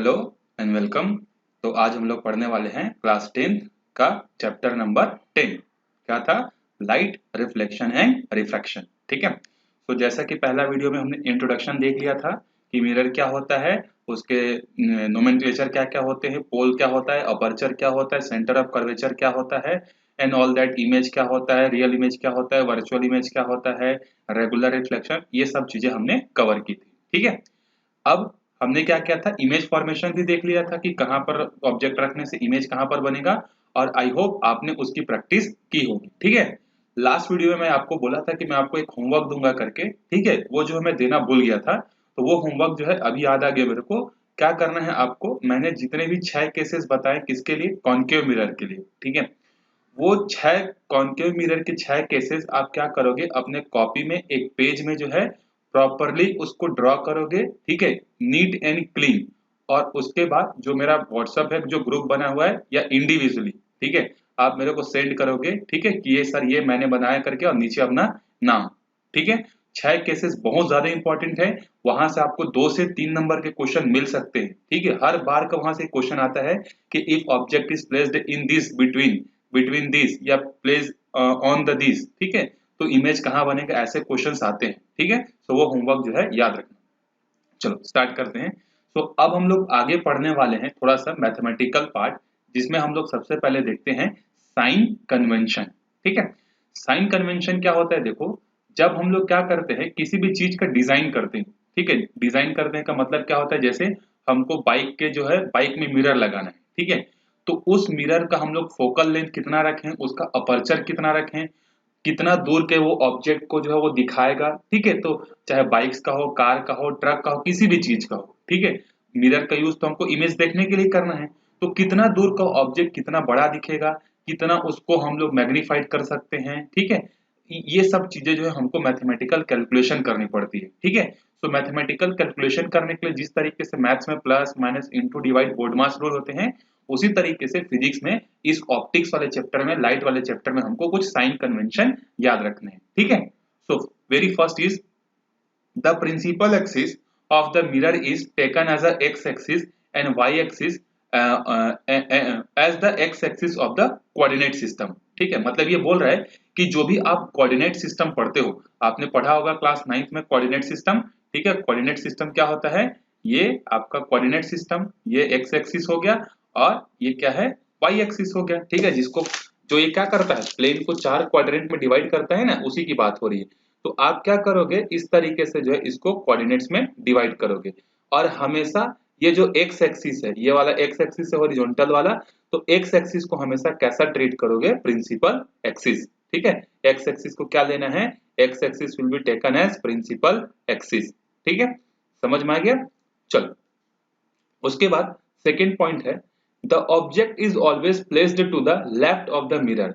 Hello and welcome. तो आज हम लोग पढ़ने वाले हैं क्लास 10 का चैप्टर नंबर 10। क्या था? Light reflection and refraction. ठीक है। तो जैसा कि पहला वीडियो में हमने इंट्रोडक्शन देख लिया था कि मिरर क्या होता है, उसके नोमेनक्लेचर क्या क्या होते हैं, पोल क्या होता है, अपर्चर क्या होता है, सेंटर ऑफ कर्वेचर क्या होता है एंड ऑल दैट, इमेज क्या होता है, रियल इमेज क्या होता है, वर्चुअल इमेज क्या होता है, रेगुलर रिफ्लेक्शन, ये सब चीजें हमने कवर की थी। ठीक है। अब हमने क्या किया था, इमेज फॉर्मेशन भी देख लिया था कि कहां पर ऑब्जेक्ट रखने से इमेज कहां पर बनेगा, और आई होप आपने उसकी प्रैक्टिस की होगी। ठीक है। लास्ट वीडियो में मैं आपको बोला था कि मैं आपको एक होमवर्क दूंगा करके। ठीक है। वो जो मैं देना भूल गया था, तो वो होमवर्क जो है अभी याद आ गया मेरे को। क्या करना है आपको, मैंने जितने भी 6 केसेस बताए, किसके लिए? कॉन्केव मिरर के लिए। ठीक है। वो 6 कॉन्केव मिरर के 6 केसेस आप क्या करोगे, अपने कॉपी में एक पेज में जो है प्रॉपरली उसको ड्रॉ करोगे। ठीक है। Neat and clean. और उसके बाद जो मेरा व्हाट्सएप है, जो ग्रुप बना हुआ है, या इंडिविजुअली, ठीक है, आप मेरे को सेंड करोगे। ठीक है कि ये सर ये मैंने बनाया करके, और नीचे अपना नाम। ठीक है। 6 केसेस बहुत ज्यादा इंपॉर्टेंट है। वहां से आपको 2 से 3 नंबर के क्वेश्चन मिल सकते हैं। ठीक है। हर बार का वहां से क्वेश्चन आता है कि if object is placed in this between this, या प्लेस ऑन द दिस। ठीक है। तो इमेज कहां बनेगा, ऐसे क्वेश्चंस आते हैं। ठीक है। तो वो होमवर्क जो है याद रखना। चलो स्टार्ट करते हैं। तो अब हम लोग आगे पढ़ने वाले हैं थोड़ा सा मैथमेटिकल पार्ट, जिसमें हम लोग सबसे पहले देखते हैं साइन कन्वेंशन। ठीक है। साइन कन्वेंशन क्या होता है? देखो, जब हम लोग क्या करते हैं, किसी भी चीज का डिजाइन करते हैं। ठीक है। डिजाइन करने का मतलब क्या होता है, जैसे हमको बाइक के जो है, बाइक में मिरर लगाना है। ठीक है। तो उस मिरर का हम लोग फोकल लेंथ कितना रखें, उसका अपर्चर कितना रखें, कितना दूर के वो ऑब्जेक्ट को जो है वो दिखाएगा। ठीक है। तो चाहे बाइक्स का हो, कार का हो, ट्रक का हो, किसी भी चीज का हो। ठीक है। मिरर का यूज तो हमको इमेज देखने के लिए करना है। तो कितना दूर का ऑब्जेक्ट कितना बड़ा दिखेगा, कितना उसको हम लोग मैग्नीफाइड कर सकते हैं। ठीक है। ये सब चीजें जो है हमको मैथमेटिकल कैलकुलेशन करनी पड़ती है। ठीक है। तो मैथमेटिकल कैलकुलेशन करने के लिए जिस तरीके से मैथ्स में plus minus into divide BODMAS rule होते हैं, उसी तरीके से फिजिक्स में इस ऑप्टिक्स वाले चैप्टर में, लाइट वाले चैप्टर में, हमको कुछ साइन कन्वेंशन याद रखने हैं। ठीक है। So very first is the principal axis of the mirror is taken as a X axis and Y axis as the X axis of the coordinate system. ठीक है। मतलब ये बोल रहा है कि जो भी आप कोऑर्डिनेट सिस्टम पढ़ते हो, आपने पढ़ा होगा क्लास 9th में कोऑर्डिनेट सिस्टम। ठीक है। कोऑर्डिनेट सिस्टम क्या होता है? ये आपका कोऑर्डिनेट सिस्टम, ये एक्स एक्सिस हो गया, और ये क्या है, वाई एक्सिस हो गया। ठीक है। जिसको, जो ये क्या करता है, प्लेन को 4 क्वाड्रेंट में डिवाइड करता है ना, उसी की बात हो रही है। तो आप क्या करोगे, इस तरीके से जो है इसको कोऑर्डिनेट्स में डिवाइड करोगे। और हमेशा ये जो एक्स एक्सिस है, ये वाला एक्स एक्सिस है हॉरिजॉन्टल वाला, तो एक्स एक्सिस को हमेशा कैसा ट्रीट करोगे? Principal axis. ठीक है। एक्स एक्सिस को क्या लेना है? X axis will be taken as principal axis. ठीक है। समझ में आ गया? चलो, उसके बाद सेकेंड पॉइंट है, the object is always placed to the left of the mirror.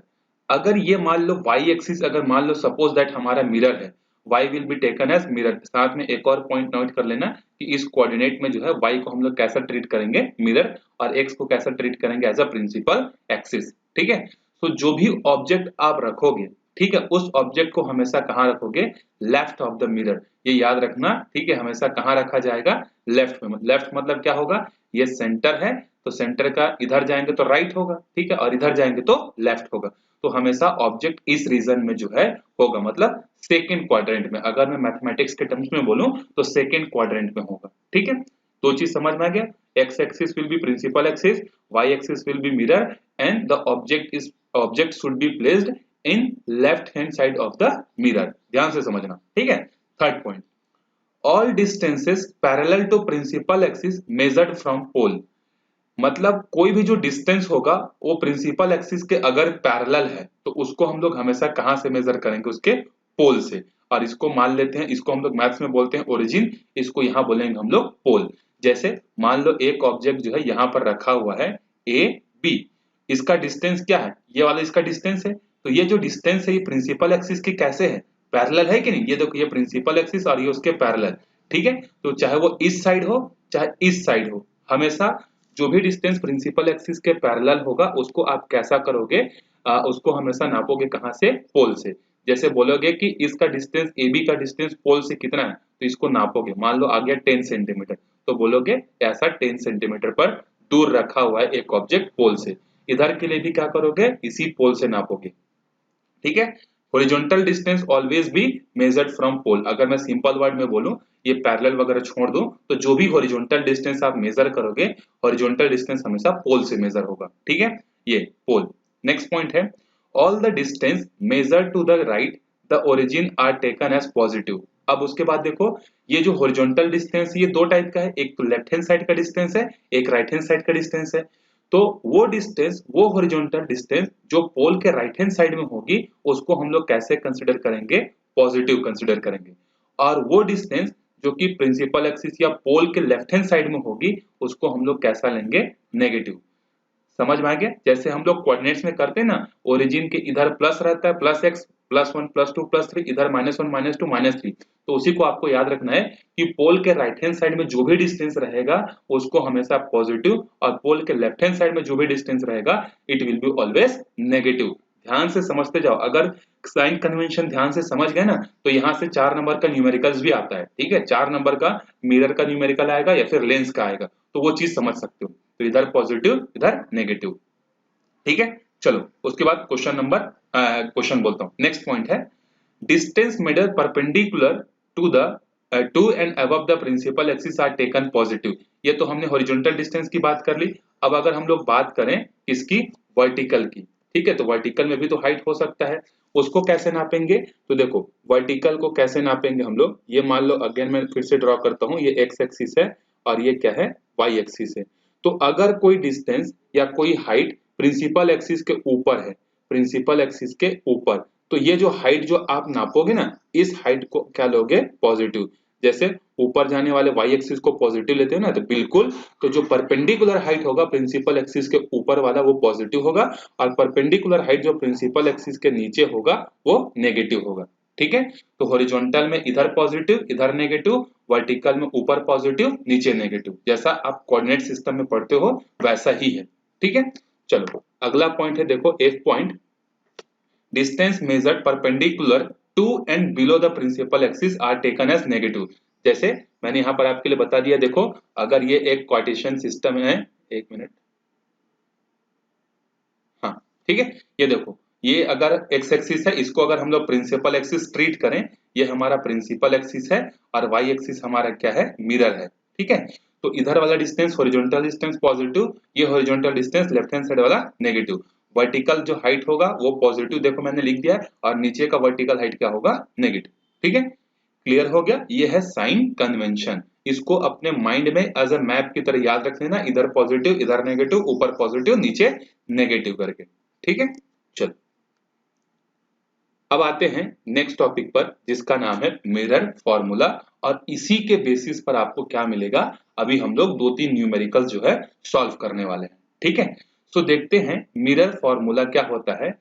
अगर ये मान लो वाई एक्सिस, अगर मान लो सपोज दैट हमारा मिरर है, y will be taken as mirror. साथ में एक और पॉइंट नोट कर लेना कि इस कोऑर्डिनेट में जो है y को हम लोग कैसा ट्रीट करेंगे, मिरर, और x को कैसा ट्रीट करेंगे, एज अ प्रिंसिपल एक्सिस। ठीक है। तो जो भी ऑब्जेक्ट आप रखोगे, ठीक है, उस ऑब्जेक्ट को हमेशा कहाँ रखोगे? Left of the mirror. ये याद रखना। ठीक है। हमेशा कहाँ रखा जाएगा? लेफ्ट में। लेफ्ट मतलब क्या होगा? ये सेंटर है, तो सेंटर का इधर जाएंगे तो राइट होगा। ठीक है। और इधर जाएंगे तो लेफ्ट होगा। तो हमेशा ऑब्जेक्ट इस रीजन में जो है होगा, मतलब सेकेंड क्वाड्रेंट में। अगर मैं मैथमेटिक्स के टर्म्स में बोलूं तो सेकेंड क्वाड्रेंट में होगा। ठीक है। दो चीज समझ में आ गया। X axis will be principal axis, Y axis will be mirror, and the object should be placed in left hand side of the mirror. ध्यान से समझना। ठीक है। Third point, all distances parallel to principal axis measured from pole. मतलब कोई भी जो distance होगा वो प्रिंसिपल एक्सिस के अगर पैरेलल है, तो उसको हम लोग हमेशा कहां से मेजर करेंगे? उसके पोल से। और इसको मान लेते हैं, इसको हम लोग मैथ्स में बोलते हैं ओरिजिन, इसको यहां बोलेंगे हम लोग पोल। जैसे मान लो एक ऑब्जेक्ट जो है यहां पर रखा हुआ है ए बी, इसका डिस्टेंस क्या है? ये वाला इसका डिस्टेंस है। तो ये जो डिस्टेंस है ये प्रिंसिपल एक्सिस के कैसे है? पैरेलल है कि नहीं? ये देखो, ये प्रिंसिपल एक्सिस और ये उसके पैरेलल। ठीक है। तो चाहे वो इस साइड हो चाहे इस साइड हो, हमेशा जो भी डिस्टेंस प्रिंसिपल एक्सिस के पैरेलल होगा उसको आप कैसा करोगे? उसको हमेशा नापोगे कहां से? पोल से। जैसे बोलोगे कि इसका डिस्टेंस, ए बी का डिस्टेंस पोल से कितना है, तो इसको नापोगे। मान लो आ गया 10 सेंटीमीटर, तो बोलोगे ऐसा 10 सेंटीमीटर पर दूर रखा हुआ है एक ऑब्जेक्ट पोल से। इधर के लिए भी क्या करोगे, इसी पोल से नापोगे। ठीक है, horizontal distance always be measured from pole. अगर मैं सिंपल वर्ड में बोलूं, ये पैरेलल वगैरह छोड़ दूं, तो जो भी हॉरिजॉन्टल डिस्टेंस आप मेजर करोगे, हॉरिजॉन्टल डिस्टेंस हमेशा पोल से मेजर होगा। ठीक है, ये पोल। नेक्स्ट पॉइंट है, all the distance measured to the right the origin are taken as positive. अब उसके बाद देखो, ये जो हॉरिजॉन्टल डिस्टेंस ये दो टाइप का है, एक तो लेफ्ट हैंड साइड का डिस्टेंस है, एक राइट हैंड साइड का डिस्टेंस है। तो वो डिस्टेंस, वो हॉरिजॉन्टल डिस्टेंस जो पोल के राइट हैंड साइड में होगी, उसको हम लोग कैसे कंसीडर करेंगे, पॉजिटिव कंसीडर करेंगे। और वो डिस्टेंस जो कि प्रिंसिपल एक्सिस या पोल के लेफ्ट हैंड साइड में होगी, उसको हम लोग कैसा लेंगे, नेगेटिव। समझ में आ गया? जैसे हम लोग कोऑर्डिनेट्स में करते हैं ना, ओरिजिन के इधर प्लस रहता है, प्लस एक्स, +1 +2 +3, इधर -1 -2 -3। तो उसी को आपको याद रखना है कि पोल के राइट हैंड साइड में जो भी डिस्टेंस रहेगा उसको हमेशा पॉजिटिव, और पोल के लेफ्ट हैंड साइड में जो भी डिस्टेंस रहेगा it will be always negative. ध्यान से समझते जाओ, अगर साइन कन्वेंशन ध्यान से समझ गए ना, तो यहाँ से 4 नंबर का न्यूमेरिकल्स भी आता है। ठीक है, 4 नंबर का मिरर का न्यूमेरिकल आएगा या फिर लेंस का आएगा, तो वो चीज समझ सकते हो। तो इधर पॉजिटिव, इधर नेगेटिव। ठीक है, चलो उसके बाद क्वेश्चन बोलता हूं। नेक्स्ट पॉइंट है, distance measured perpendicular to the to and above the principal axis are taken positive. ये तो हमने हॉरिजॉन्टल डिस्टेंस की बात कर ली। अब अगर हम लोग बात करें किसकी, वर्टिकल की। ठीक है, तो वर्टिकल में भी तो हाइट हो सकता है, उसको कैसे नापेंगे? तो देखो वर्टिकल को कैसे नापेंगे हम लोग, ये मान लो अगेन मैं फिर से ड्रॉ करता हूँ, ये एक्स एक्सिस है और ये क्या है, वाई एक्सिस है। तो अगर कोई डिस्टेंस या कोई हाइट प्रिंसिपल एक्सिस के ऊपर है, प्रिंसिपल एक्सिस के ऊपर, तो ये जो हाइट जो आप नापोगे ना, इस हाइट को क्या लोगे, पॉजिटिव। जैसे ऊपर जाने वाले वाई एक्सिस को पॉजिटिव लेते हो ना, तो बिल्कुल, तो जो परपेंडिकुलर हाइट होगा प्रिंसिपल एक्सिस के ऊपर वाला वो पॉजिटिव होगा, और परपेंडिकुलर हाइट जो प्रिंसिपल एक्सिस के नीचे होगा वो नेगेटिव होगा। ठीक है, तो हॉरिजॉन्टल में इधर पॉजिटिव इधर नेगेटिव, वर्टिकल में ऊपर पॉजिटिव नीचे नेगेटिव, जैसा आप कोऑर्डिनेट सिस्टम में पढ़ते हो वैसा ही है। ठीक है, चलो अगला पॉइंट है, देखो F point, distance measured perpendicular to and below the principal axis are taken as negative. जैसे मैंने यहां पर आपके लिए बता दिया, देखो अगर ये एक क्वार्टेशन सिस्टम है, एक मिनट, हाँ ठीक है, ये देखो ये अगर एक्स एक्सिस है, इसको अगर हम लोग प्रिंसिपल एक्सिस ट्रीट करें, ये हमारा प्रिंसिपल एक्सिस है और वाई एक्सिस हमारा क्या है, मिरर है। ठीक है, तो इधर वाला डिस्टेंस हॉरिजॉन्टल डिस्टेंस पॉजिटिव, ये horizontal distance left hand side वाला नेगेटिव। वर्टिकल जो हाइट होगा वो पॉजिटिव, देखो मैंने लिख दिया है, और नीचे का वर्टिकल हाइट क्या होगा, नेगेटिव। ठीक है, क्लियर हो गया? ये है साइन कन्वेंशन। इसको अपने माइंड में एज अ मैप की तरह याद रख लेना, इधर पॉजिटिव इधर नेगेटिव, ऊपर पॉजिटिव नीचे नेगेटिव करके। ठीक है, चलो अब आते हैं नेक्स्ट टॉपिक पर, जिसका नाम है मिरर फॉर्मूला, और इसी के बेसिस पर आपको क्या मिलेगा, अभी हम लोग 2-3 न्यूमेरिकल्स जो है सॉल्व करने वाले हैं। ठीक है, सो देखते हैं मिरर फॉर्मूला क्या होता है।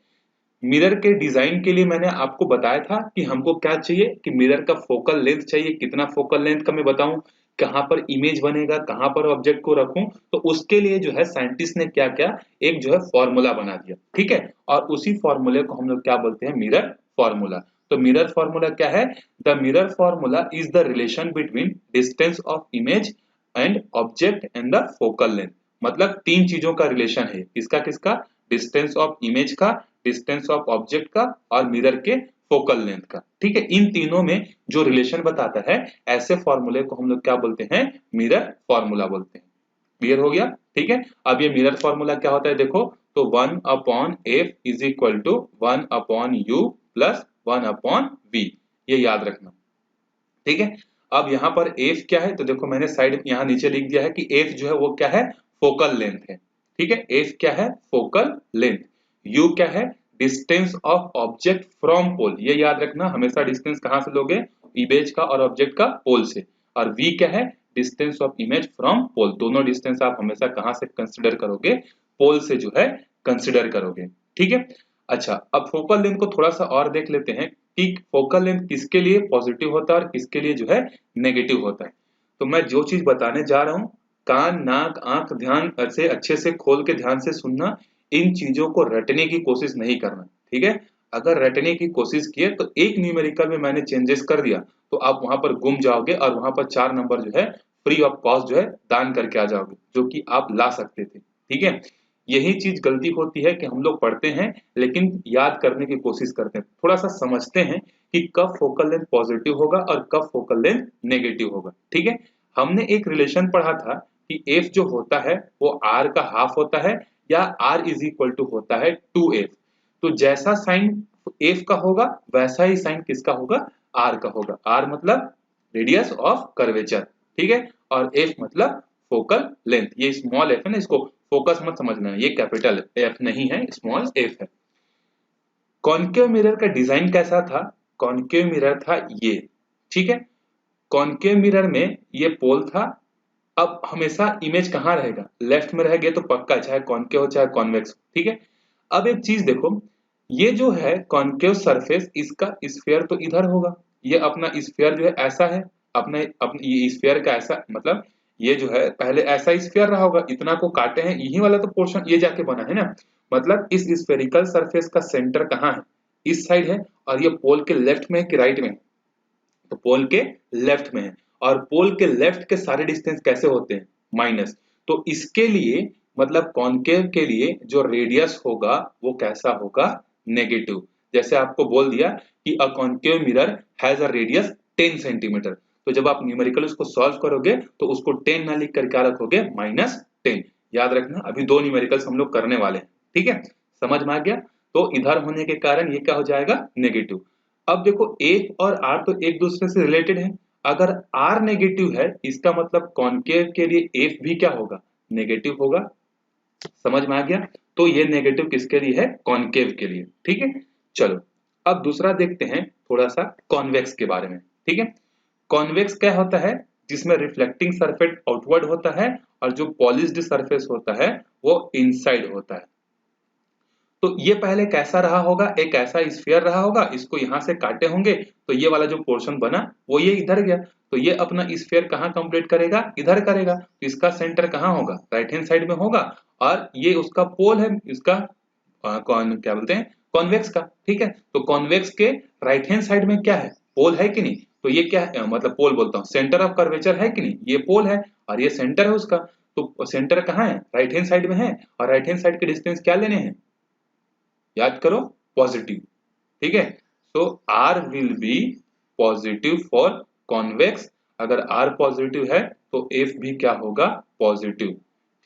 मिरर के डिजाइन के लिए मैंने आपको बताया था कि हमको क्या चाहिए, कि मिरर का फोकल लेंथ चाहिए, कितना फोकल लेंथ का मैं बताऊं, कहां पर इमेज बनेगा, कहां पर ऑब्जेक्ट को रखूं, तो उसके लिए जो है साइंटिस्ट ने क्या क्या, एक जो है फॉर्मूला बना दिया। ठीक है, और उसी फॉर्मूले को हम लोग क्या बोलते हैं, मिरर फॉर्मूला। तो मिरर फॉर्मूला क्या है, the mirror formula is the relation between distance of image and object and the focal length. मतलब 3 चीजों का रिलेशन है, किसका किसका, डिस्टेंस ऑफ इमेज का, डिस्टेंस ऑफ ऑब्जेक्ट का, और मिरर के फोकल लेंथ का। ठीक है, इन तीनों में जो रिलेशन बताता है, ऐसे फॉर्मूले को हम लोग क्या बोलते हैं, मिरर फॉर्मूला बोलते हैं। क्लियर हो गया? ठीक है, अब ये मिरर फॉर्मूला क्या होता है, देखो तो 1/f is equal to 1/u plus 1/v, ये याद रखना। ठीक है, अब यहाँ पर f क्या है, तो देखो मैंने साइड यहाँ नीचे लिख दिया है कि f जो है वो क्या है, फोकल लेंथ है। ठीक है, f क्या है, फोकल लेंथ। u क्या है, distance of object from pole, ये याद रखना, हमेशा डिस्टेंस कहां से लोगे, इमेज का और ऑब्जेक्ट का पोल से। और v क्या है, distance of image from pole, दोनों डिस्टेंस आप हमेशा कहां से कंसिडर करोगे, पोल से जो है कंसिडर करोगे। ठीक है, अच्छा अब फोकल लेंथ को थोड़ा सा और देख लेते हैं कि फोकल लेंथ किसके लिए पॉजिटिव होता है और किसके लिए जो है नेगेटिव होता है। तो मैं जो चीज बताने जा रहा हूं, कान नाक आंख ध्यान से अच्छे से खोल के ध्यान से सुनना, इन चीजों को रटने की कोशिश नहीं करना। ठीक है, अगर रटने की कोशिश किए तो एक न्यूमेरिकल में मैंने चेंजेस कर दिया तो आप वहां पर गुम जाओगे और वहां पर 4 नंबर जो है फ्री ऑफ कॉस्ट जो है दान करके आ जाओगे, जो कि आप ला सकते थे। ठीक है, यही चीज गलती होती है कि हम लोग पढ़ते हैं लेकिन याद करने की कोशिश करते हैं, थोड़ा सा समझते हैं कि कब फोकल लेंथ पॉजिटिव होगा और कब फोकल लेंथ नेगेटिव होगा। ठीक है, हमने एक रिलेशन पढ़ा था कि एफ जो होता है वो आर का हाफ होता है या आर इज इक्वल टू होता है 2f। तो जैसा साइन एफ का होगा वैसा ही साइन किसका होगा, आर का होगा। आर मतलब रेडियस ऑफ कर्वेचर, ठीक है, और एफ मतलब फोकल लेंथ। ये स्मॉल एफ है ना, इसको फोकस मत समझना, ये कैपिटल एफ नहीं है, स्मॉल एफ है। कॉन्केव मिरर का डिजाइन कैसा था, कॉन्केव मिरर था ये। ठीक है, कॉन्केव मिरर में ये पोल था। अब हमेशा इमेज कहाँ रहेगा, लेफ्ट में रहेगा तो पक्का, चाहे कॉन्केव हो चाहे कॉन्वेक्स। ठीक है, अब एक चीज देखो, ये जो है कॉन्केव सरफेस, इसका स्फीयर तो इधर होगा, ये अपना स्फीयर जो है ऐसा है, अपने ये स्फीयर का ऐसा मतलब ये जो है पहले ऐसा स्फीयर रहा होगा, इतना को काटे हैं, यही वाला तो पोर्शन ये जाके बना है ना। मतलब इस स्फेरिकल सरफेस का सेंटर कहाँ है, इस साइड है, और ये पोल के लेफ्ट में है कि राइट में है, तो पोल के लेफ्ट में है। और पोल के लेफ्ट के सारे डिस्टेंस कैसे होते हैं, माइनस। तो इसके लिए मतलब कॉन्केव के लिए जो रेडियस होगा वो कैसा होगा, नेगेटिव। जैसे आपको बोल दिया कि a concave mirror has a radius 10 centimetre, तो जब आप न्यूमेरिकल उसको सॉल्व करोगे तो उसको 10 ना लिख कर क्या रखोगे, -10। याद रखना, अभी दो न्यूमेरिकल्स हम लोग करने वाले हैं। ठीक है, समझ में आ गया। तो इधर होने के कारण ये क्या हो जाएगा, नेगेटिव। अब देखो एफ और आर तो एक दूसरे से रिलेटेड है, अगर आर नेगेटिव है इसका मतलब कॉन्केव के लिए एफ भी क्या होगा, नेगेटिव होगा। समझ में आ गया, तो ये नेगेटिव किसके लिए है, कॉन्केव के लिए। ठीक है, चलो अब दूसरा देखते हैं थोड़ा सा कॉन्वेक्स के बारे में। ठीक है, कॉन्वेक्स क्या होता है, जिसमें रिफ्लेक्टिंग सरफेस आउटवर्ड होता है और जो पॉलिश्ड सरफेस होता है वो इनसाइड होता है। तो ये पहले कैसा रहा होगा, एक ऐसा स्फीयर रहा होगा, इसको यहां से काटे होंगे तो ये वाला जो पोर्शन बना वो ये इधर गया, तो ये अपना स्फीयर कहाँ कंप्लीट करेगा, इधर करेगा। तो इसका सेंटर कहाँ होगा, राइट हैंड साइड में होगा, और ये उसका पोल है, इसका कौन क्या बोलते हैं, कॉन्वेक्स का। ठीक है, तो कॉन्वेक्स के राइट हैंड साइड में क्या है, पोल है कि नहीं, तो ये क्या है, मतलब पोल बोलता हूँ, सेंटर ऑफ कर्वेचर है कि नहीं, ये पोल है और ये सेंटर है उसका। तो सेंटर कहाँ है, राइट हैंड साइड में है, और राइट हैंड साइड के डिस्टेंस क्या लेने हैं, याद करो, पॉजिटिव। ठीक है, so r will be positive for convex. अगर आर पॉजिटिव है तो एफ भी क्या होगा, पॉजिटिव।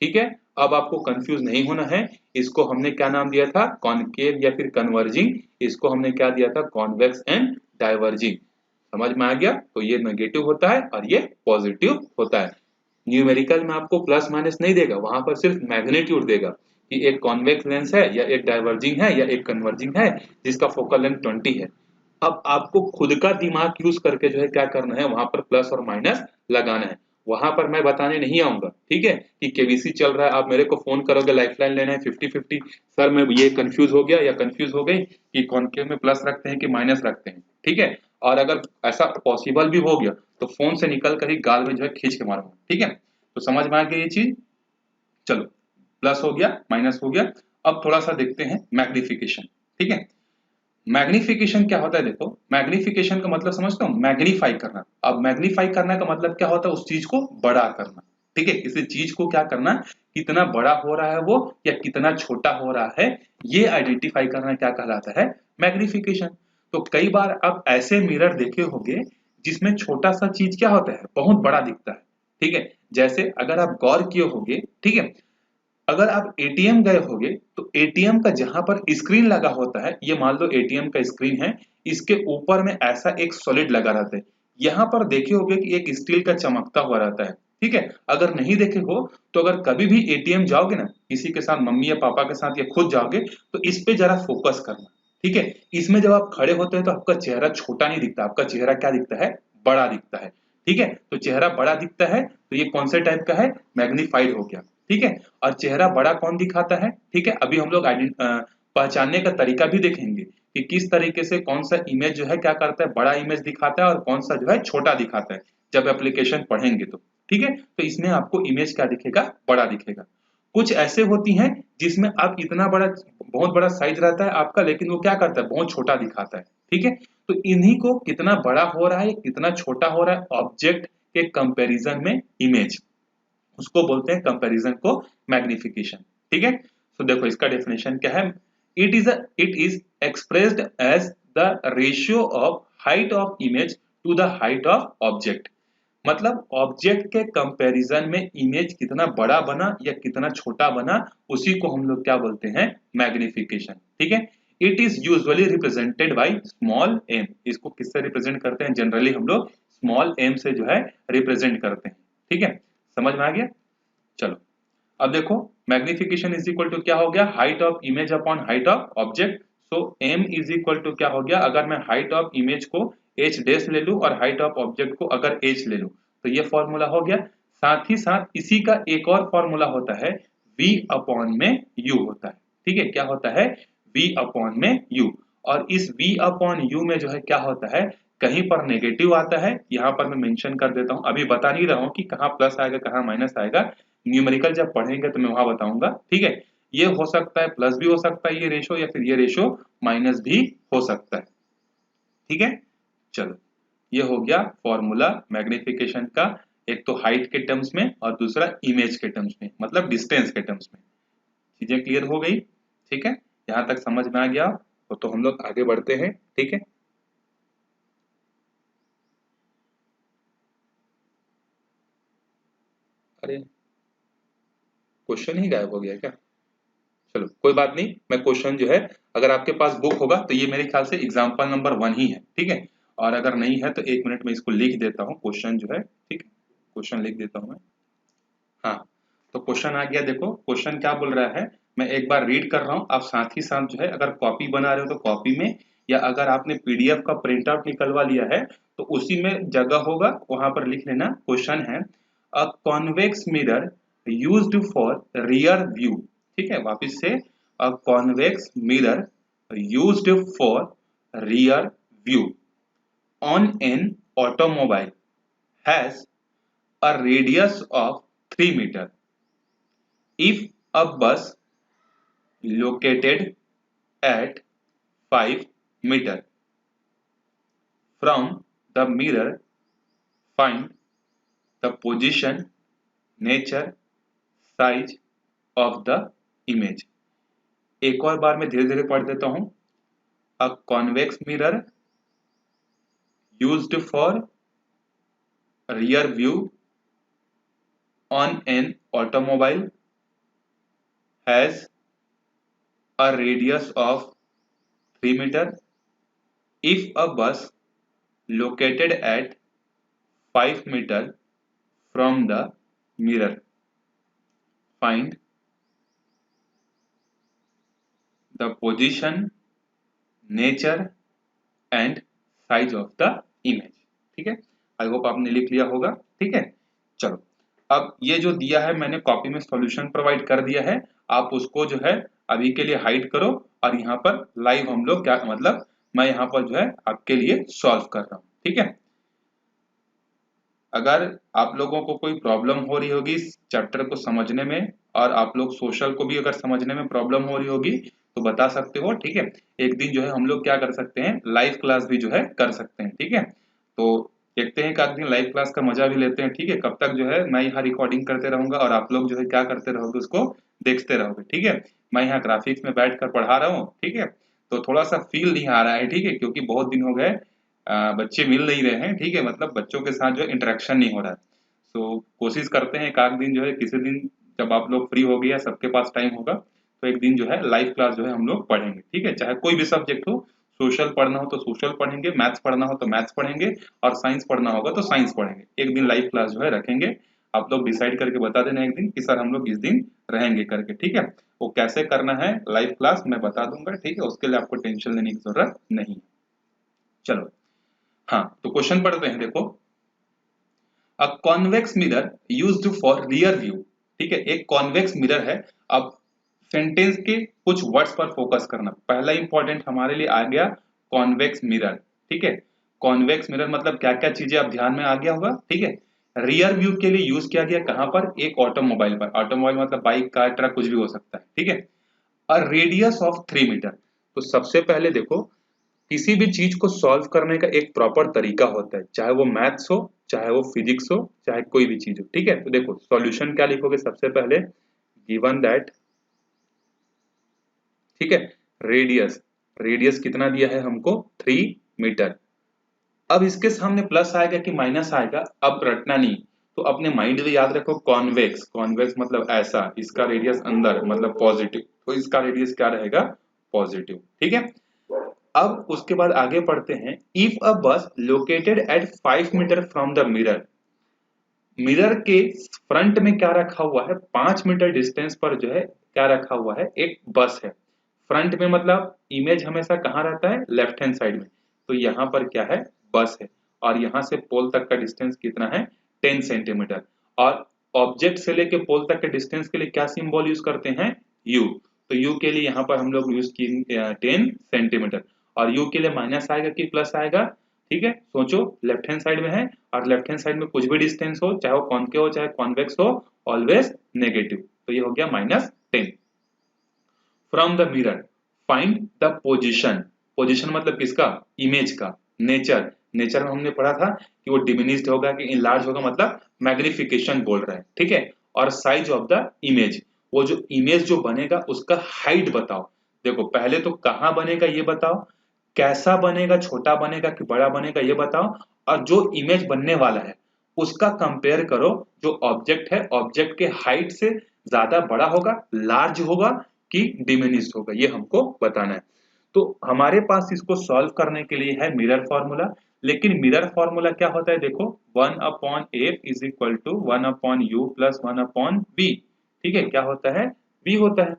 ठीक है, अब आपको कंफ्यूज नहीं होना है, इसको हमने क्या नाम दिया था, कॉनकेव या फिर कन्वर्जिंग, इसको हमने क्या दिया था, कॉन्वेक्स एंड डाइवर्जिंग। समझ में आ गया, तो ये नेगेटिव होता है और ये पॉजिटिव होता है। न्यूमेरिकल में आपको प्लस माइनस नहीं देगा, वहां पर सिर्फ मैग्नीट्यूड देगा कि एक कॉन्वेक्स लेंस है या एक डाइवर्जिंग है या एक कन्वर्जिंग है जिसका फोकल लेंथ 20 है। अब आपको खुद का दिमाग यूज करके जो है क्या करना है, वहां पर प्लस और माइनस लगाना है, वहां पर मैं बताने नहीं आऊंगा। ठीक है, कि केबीसी चल रहा है, आप मेरे को फोन करोगे लाइफलाइन लेना है 50-50, सर मैं ये कंफ्यूज हो गया या कंफ्यूज हो गई कि कॉन्केव में प्लस रखते हैं कि माइनस रखते हैं। ठीक है, और अगर ऐसा पॉसिबल भी हो गया तो फोन से निकल कर ही गाल में जो है खींच के मारूंगा। ठीक है, तो समझ में आ गया ये चीज। चलो, प्लस हो गया, माइनस हो गया। अब थोड़ा सा देखते हैं मैग्निफिकेशन। ठीक है, मैग्निफिकेशन क्या होता है, देखो मैग्निफिकेशन का मतलब समझते हो, मैग्नीफाई करना। अब मैग्नीफाई करना का मतलब क्या होता है, उस चीज को बड़ा करना। ठीक है, किसी चीज को क्या करना, कितना बड़ा हो रहा है वो या कितना छोटा हो रहा है, ये आइडेंटिफाई करना क्या कहलाता है, मैग्निफिकेशन। तो कई बार आप ऐसे मिरर देखे होंगे जिसमें छोटा सा चीज क्या होता है, बहुत बड़ा दिखता है। ठीक है, जैसे अगर आप गौर किए होंगे, ठीक है, अगर आप एटीएम गए होगे तो एटीएम का जहां पर स्क्रीन लगा होता है, ये मान लो एटीएम का स्क्रीन है, इसके ऊपर में ऐसा एक सॉलिड लगा रहता है, यहाँ पर देखे होगे कि एक स्टील का चमकता हुआ रहता है। ठीक है, अगर नहीं देखे हो तो अगर कभी भी एटीएम जाओगे ना, किसी के साथ, मम्मी या पापा के साथ या खुद जाओगे, तो इस पे जरा फोकस करना। ठीक है, इसमें जब आप खड़े होते हैं तो आपका चेहरा छोटा नहीं दिखता, आपका चेहरा क्या दिखता है, बड़ा दिखता है। ठीक है, तो चेहरा बड़ा दिखता है तो ये कौन से टाइप का है, मैग्नीफाइड हो गया। ठीक है, और चेहरा बड़ा कौन दिखाता है, ठीक है, अभी हम लोग पहचानने का तरीका भी देखेंगे कि किस तरीके से कौन सा इमेज जो है क्या करता है, बड़ा इमेज दिखाता है और कौन सा जो है छोटा दिखाता है, जब एप्लीकेशन पढ़ेंगे तो। ठीक है, तो इसमें आपको इमेज क्या दिखेगा, बड़ा दिखेगा। कुछ ऐसे होती हैं जिसमें आप इतना बड़ा, बहुत बड़ा साइज रहता है आपका, लेकिन वो क्या करता है, बहुत छोटा दिखाता है। ठीक है, तो इन्हीं को कितना बड़ा हो रहा है कितना छोटा हो रहा है, ऑब्जेक्ट के कंपैरिजन में इमेज, उसको बोलते हैं कंपैरिजन को मैग्निफिकेशन। ठीक है, तो देखो इसका डेफिनेशन क्या है, it is expressed as the ratio of height of image to the height of object. मतलब ऑब्जेक्ट के कंपैरिजन में इमेज कितना बड़ा बना या कितना छोटा बना, उसी को हम लोग क्या बोलते हैं, मैग्निफिकेशन। ठीक है, it is usually represented by small M. इसको किससे रिप्रेजेंट करते हैं, जनरली हम लोग स्मॉल एम से जो है रिप्रेजेंट करते हैं। ठीक है, समझ में आ गया। चलो अब देखो मैग्निफिकेशन इज इक्वल टू क्या हो गया, height of image upon height of object. So M is equal to क्या हो गया, अगर मैं हाइट ऑफ इमेज को h डैश ले लूं और हाइट ऑफ ऑब्जेक्ट को अगर h ले लूं तो ये फॉर्मूला हो गया। साथ ही साथ इसी का एक और फॉर्मूला होता है v अपॉन में u होता है। ठीक है, क्या होता है, v अपॉन में u। और इस v अपॉन u में जो है क्या होता है, कहीं पर नेगेटिव आता है, यहाँ पर मैं मेंशन कर देता हूँ, अभी बता नहीं रहा हूँ कि कहाँ प्लस आएगा कहाँ माइनस आएगा, न्यूमेरिकल जब पढ़ेंगे तो मैं वहां बताऊंगा। ठीक है, ये हो सकता है प्लस भी हो सकता है ये रेशो, या फिर ये रेशो माइनस भी हो सकता है। ठीक है, चलो ये हो गया फॉर्मूला मैग्निफिकेशन का, एक तो हाइट के टर्म्स में और दूसरा इमेज के टर्म्स में, मतलब डिस्टेंस के टर्म्स में। चीजें क्लियर हो गई। ठीक है, यहां तक समझ में आ गया तो हम लोग आगे बढ़ते हैं। ठीक है, अरे क्वेश्चन ही गायब हो गया क्या, चलो कोई बात नहीं, मैं क्वेश्चन जो है, अगर आपके पास बुक होगा तो ये मेरे ख्याल से एग्जाम्पल नंबर 1 ही है। ठीक है, और अगर नहीं है तो 1 मिनट में इसको लिख देता हूँ क्वेश्चन जो है। ठीक है, क्वेश्चन लिख देता हूँ मैं। हाँ, तो क्वेश्चन आ गया, देखो क्वेश्चन क्या बोल रहा है, मैं एक बार रीड कर रहा हूँ, आप साथ ही साथ जो है अगर कॉपी बना रहे हो तो कॉपी में, या अगर आपने पीडीएफ का प्रिंट आउट निकलवा लिया है तो उसी में जगह होगा वहां पर लिख लेना। क्वेश्चन है, a convex mirror used for rear view. ठीक है, वापिस से, a convex mirror used for rear view on an automobile has a radius of 3 meter. If a bus located at 5 meter from the mirror, find the position, nature, size of the image. एक और बार मैं धीरे धीरे पढ़ देता हूं। A convex mirror used for rear view on an automobile has a radius of 3 meter. If a bus located at 5 meter from the mirror, find the position, nature and size of the image। ठीक है, I hope आपने लिख लिया होगा। ठीक है, चलो अब ये जो दिया है मैंने कॉपी में सॉल्यूशन प्रोवाइड कर दिया है, आप उसको जो है अभी के लिए हाइड करो, और यहाँ पर लाइव हम लोग क्या, मतलब मैं यहाँ पर जो है आपके लिए सॉल्व कर रहा हूँ। ठीक है, अगर आप लोगों को कोई प्रॉब्लम हो रही होगी इस चैप्टर को समझने में, और आप लोग सोशल को भी अगर समझने में प्रॉब्लम हो रही होगी तो बता सकते हो। ठीक है, एक दिन जो है हम लोग क्या कर सकते हैं, लाइव क्लास भी जो है कर सकते हैं। ठीक है, तो देखते हैं कि एक दिन लाइव क्लास का मजा भी लेते हैं। ठीक है, कब तक जो है मैं यहाँ रिकॉर्डिंग करते रहूंगा और आप लोग जो है क्या करते रहोगे, उसको देखते रहोगे। ठीक है, मैं यहाँ ग्राफिक्स में बैठ कर पढ़ा रहा हूँ। ठीक है, तो थोड़ा सा फील नहीं आ रहा है। ठीक है, क्योंकि बहुत दिन हो गए, बच्चे मिल नहीं रहे हैं। ठीक है, मतलब बच्चों के साथ जो इंटरेक्शन नहीं हो रहा है। तो कोशिश करते हैं एक आध दिन जो है, किसी दिन जब आप लोग फ्री हो गया, सबके पास टाइम होगा, तो एक दिन जो है लाइव क्लास जो है हम लोग पढ़ेंगे। ठीक है, चाहे कोई भी सब्जेक्ट हो, सोशल पढ़ना हो तो सोशल पढ़ेंगे, मैथ्स पढ़ना हो तो मैथ्स पढ़ेंगे, और साइंस पढ़ना होगा तो साइंस पढ़ेंगे। एक दिन लाइव क्लास जो है रखेंगे, आप लोग डिसाइड करके बता देना एक दिन कि सर हम लोग इस दिन रहेंगे करके। ठीक है, वो कैसे करना है लाइव क्लास मैं बता दूंगा। ठीक है, उसके लिए आपको टेंशन लेने की जरूरत नहीं। चलो हाँ, तो क्वेश्चन पढ़ते हैं। देखो, a convex mirror used for rear view. ठीक है, एक कॉन्वेक्स मिरर है। अब सेंटेंस के कुछ वर्ड्स पर फोकस करना। पहला इंपॉर्टेंट हमारे लिए आ गया कॉन्वेक्स मिरर। ठीक है, कॉन्वेक्स मिरर मतलब क्या क्या चीजें अब ध्यान में आ गया होगा। ठीक है, रियर व्यू के लिए यूज किया गया कहां पर, एक ऑटोमोबाइल पर। ऑटोमोबाइल मतलब बाइक, कार, ट्रक, कुछ भी हो सकता है। ठीक है, अ रेडियस ऑफ 3 मीटर। तो सबसे पहले देखो, किसी भी चीज को सॉल्व करने का एक प्रॉपर तरीका होता है, चाहे वो मैथ्स हो, चाहे वो फिजिक्स हो चाहे कोई भी चीज हो, ठीक है। तो देखो सॉल्यूशन क्या लिखोगे, सबसे पहले गिवन दैट, ठीक है, रेडियस, रेडियस कितना दिया है हमको 3 मीटर। अब इसके सामने प्लस आएगा कि माइनस आएगा अब रटना नहीं, तो अपने माइंड में याद रखो कॉन्वेक्स, कॉन्वेक्स मतलब ऐसा, इसका रेडियस अंदर मतलब पॉजिटिव, तो इसका रेडियस क्या रहेगा पॉजिटिव, ठीक है। अब उसके बाद आगे पढ़ते हैं, if a bus located at 5 meter from the mirror, mirror के फ्रंट में क्या रखा हुआ है, 5 मीटर डिस्टेंस पर जो है क्या रखा हुआ है, एक बस है। फ्रंट में मतलब इमेज हमेशा कहाँ रहता है, लेफ्ट हैंड साइड में, तो यहाँ पर क्या है बस है, और यहाँ से पोल तक का डिस्टेंस कितना है 10 सेंटीमीटर, और ऑब्जेक्ट से लेके पोल तक के डिस्टेंस के लिए क्या सिंबल यूज करते हैं, यू, तो यू के लिए यहाँ पर हम लोग यूज किए 10 सेंटीमीटर, और यू के लिए माइनस आएगा कि प्लस आएगा, ठीक है। सोचो लेफ्ट हैंड साइड में है, और लेफ्ट हैंड साइड में कुछ भी डिस्टेंस हो, चाहे वो कॉन्केव हो चाहे कॉन्वेक्स हो, ऑलवेज नेगेटिव, तो ये हो गया -10। From the mirror find the position, position मतलब किसका, इमेज का। नेचर, नेचर में हमने पढ़ा था कि वो डिमिनिश्ड होगा कि इनलार्ज होगा, मतलब मैग्निफिकेशन बोल रहा है, ठीक है। और साइज ऑफ द इमेज, वो जो इमेज जो बनेगा उसका हाइट बताओ। देखो पहले तो कहाँ बनेगा ये बताओ, कैसा बनेगा, छोटा बनेगा कि बड़ा बनेगा ये बताओ, और जो इमेज बनने वाला है उसका कंपेयर करो, जो ऑब्जेक्ट है ऑब्जेक्ट के हाइट से ज्यादा बड़ा होगा, लार्ज होगा कि डिमिनिश्ड होगा, ये हमको बताना है। तो हमारे पास इसको सॉल्व करने के लिए है मिरर फॉर्मूला, लेकिन मिरर फॉर्मूला क्या होता है, देखो 1/f is equal to 1/u plus 1/v, ठीक है, क्या होता है v होता है,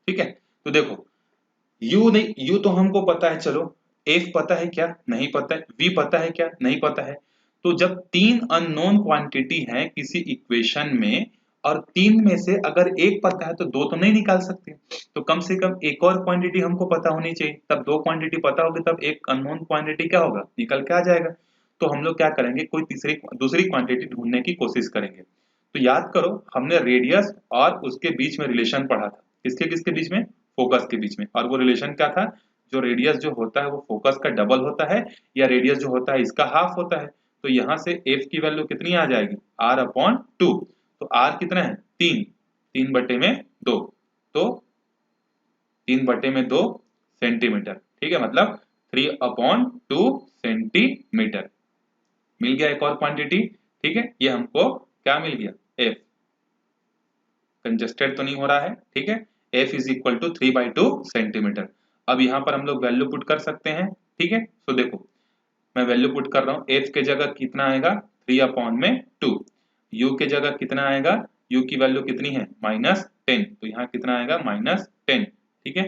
ठीक है। तो देखो u नहीं, u तो हमको पता है, चलो f पता है क्या, नहीं पता है, v पता है क्या, नहीं पता है। तो जब तीन अननोन क्वांटिटी है किसी इक्वेशन में, और तीन में से अगर एक पता है तो दो तो नहीं निकाल सकते, तो कम से कम एक और क्वांटिटी हमको पता होनी चाहिए, तब दो क्वांटिटी पता होगी तब एक अननोन क्वांटिटी क्या होगा, निकल के आ जाएगा। तो हम लोग क्या करेंगे, कोई तीसरी दूसरी क्वांटिटी ढूंढने की कोशिश करेंगे। तो याद करो हमने रेडियस और उसके बीच में रिलेशन पढ़ा था, किसके किसके बीच में, फोकस के बीच में, और वो रिलेशन क्या था, जो रेडियस जो होता है वो फोकस का डबल होता है, या रेडियस जो होता है इसका हाफ होता है। तो यहाँ से f की वैल्यू कितनी आ जाएगी, r/2, तो r कितना है 3, 3/2, तो 3/2 सेंटीमीटर, ठीक है, मतलब 3/2 सेंटीमीटर। मिल गया एक और क्वांटिटी, ठीक है, ये हमको क्या मिल गया, f, कंजस्टेड तो नहीं हो रहा है, ठीक है, f is equal to 3/2 centimetre. अब यहाँ पर हम लोग वैल्यू पुट कर सकते हैं, ठीक है। तो देखो मैं वैल्यू पुट कर रहा हूँ, f के जगह कितना आएगा 3/2, u के जगह कितना आएगा, u की वैल्यू कितनी है -10, तो यहाँ कितना आएगा -10, ठीक है।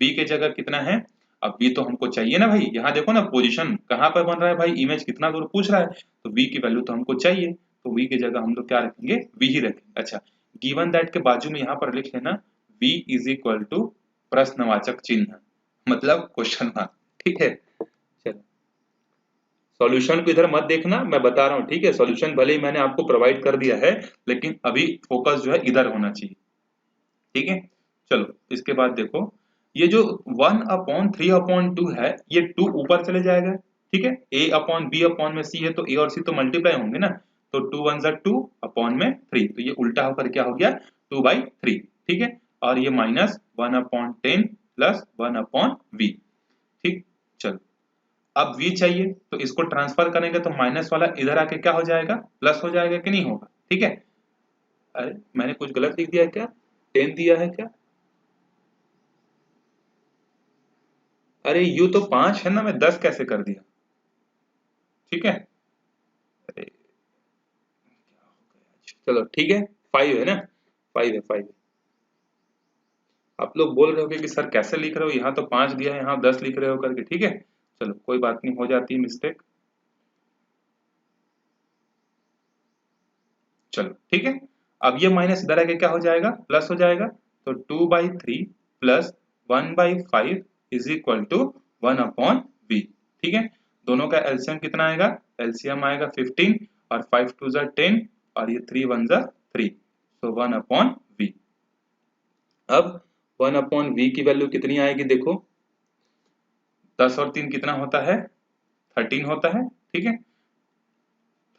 v के जगह कितना है, अब v तो हमको चाहिए ना भाई, यहाँ देखो ना पोजीशन कहाँ पर बन रहा है भाई, इमेज कितना दूर पूछ रहा है, तो v की वैल्यू तो हमको चाहिए, तो v की जगह हम लोग क्या रखेंगे, v ही रखेंगे। अच्छा, गिवन दैट के बाजू में यहाँ पर लिख लेना v इज इक्वल टू प्रश्नवाचक चिन्ह, मतलब क्वेश्चन मार्क, ठीक है। चलो सॉल्यूशन को इधर मत देखना, मैं बता रहा हूँ, ठीक है, सॉल्यूशन भले ही मैंने आपको प्रोवाइड कर दिया है, लेकिन अभी फोकस जो है इधर होना चाहिए, ठीक है। चलो इसके बाद देखो, ये जो 1/3/2 है, ये 2 ऊपर चले जाएगा, ठीक है, a/b/c है, तो a और c तो मल्टीप्लाई होंगे ना, तो 2 1 जा 2 अपॉन में 3, तो ये उल्टा होकर क्या हो गया 2/3, ठीक है, और ये -1/10 प्लस 1/v, ठीक। चलो अब v चाहिए, तो इसको ट्रांसफर करेंगे तो माइनस वाला इधर आके क्या हो जाएगा, प्लस हो जाएगा कि नहीं होगा, ठीक है। अरे मैंने कुछ गलत लिख दिया है क्या, 10 दिया है क्या, अरे u तो 5 है ना, मैं 10 कैसे कर दिया, ठीक है। अरे क्या हो गया, चलो ठीक है, 5 है ना, 5 है, 5 है। आप लोग बोल रहे हो कि सर कैसे लिख रहे हो, यहाँ तो 5 दिया है यहाँ 10 लिख रहे हो करके, ठीक है। चलो कोई बात नहीं, हो जाती है मिस्टेक, चलो ठीक है। अब ये माइनस इधर आके क्या हो जाएगा, प्लस हो जाएगा, तो 2/3 plus 1/5 is equal to 1/v, ठीक है। दोनों का एलसीएम कितना आएगा, एलसीएम आएगा 15, और 5 2 जा 10, और ये 3 1 जा 3, तो 1/v। अब 1/v की वैल्यू कितनी आएगी, देखो 10 और 3 कितना होता है 13 होता है, ठीक है,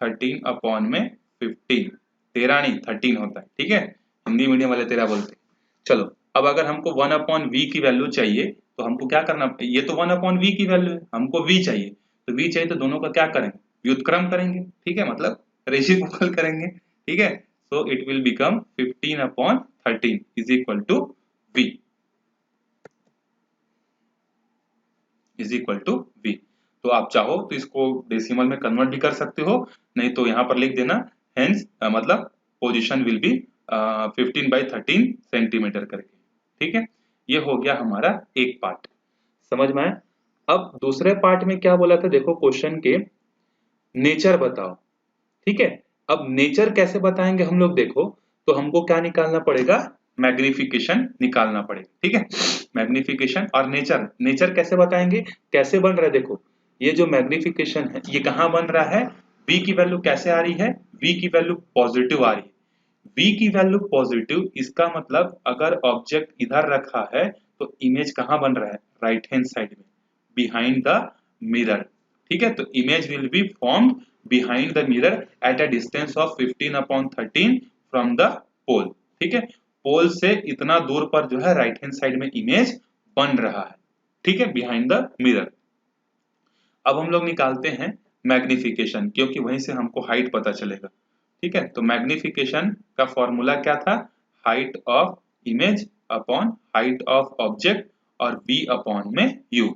13 अपॉन में 15, 13 नहीं 13 होता है, ठीक है, हिंदी मीडियम वाले 13 बोलते हैं। चलो अब अगर हमको 1 अपॉन वी की वैल्यू चाहिए तो हमको क्या करना, ये तो 1 अपॉन वी की वैल्यू है, हमको वी चाहिए, तो वी चाहिए तो दोनों का क्या करेंगे, व्युत्क्रम करेंगे, ठीक है, मतलब रेसिप्रोकल करेंगे, ठीक है। So it will become 15 upon 13 is equal to V, is equal to V. तो आप चाहो तो इसको डेसिमल में कन्वर्ट भी कर सकते हो, नहीं तो यहाँ पर लिख देना हेंस मतलब पोजीशन विल बी 15/13 सेंटीमीटर करके, ठीक है। ये हो गया हमारा एक पार्ट, समझ में आया। अब दूसरे पार्ट में क्या बोला था, देखो क्वेश्चन के नेचर बताओ, ठीक है। अब नेचर कैसे बताएंगे हम लोग, देखो तो हमको क्या निकालना पड़ेगा, मैग्निफिकेशन निकालना पड़ेगा, ठीक है। मैग्निफिकेशन और नेचर, नेचर कैसे बताएंगे, कैसे बन रहा है, देखो ये जो मैग्निफिकेशन है ये कहाँ बन रहा है, v की वैल्यू कैसे आ रही है, v की वैल्यू पॉजिटिव आ रही है, v की वैल्यू पॉजिटिव, इसका मतलब अगर ऑब्जेक्ट इधर रखा है तो इमेज कहाँ बन रहा है, राइट हैंड साइड में, बिहाइंड द मिरर, ठीक है। तो image will be formed behind the mirror at a distance of 15/13 from the pole, ठीक है। पोल से इतना दूर पर जो है राइट हैंड साइड में इमेज बन रहा है, ठीक है, बिहाइंड द मिरर। अब हम लोग निकालते हैं मैग्निफिकेशन, क्योंकि वहीं से हमको हाइट पता चलेगा, ठीक है। तो मैग्निफिकेशन का फॉर्मूला क्या था, height of image upon height of object और v अपॉन में u।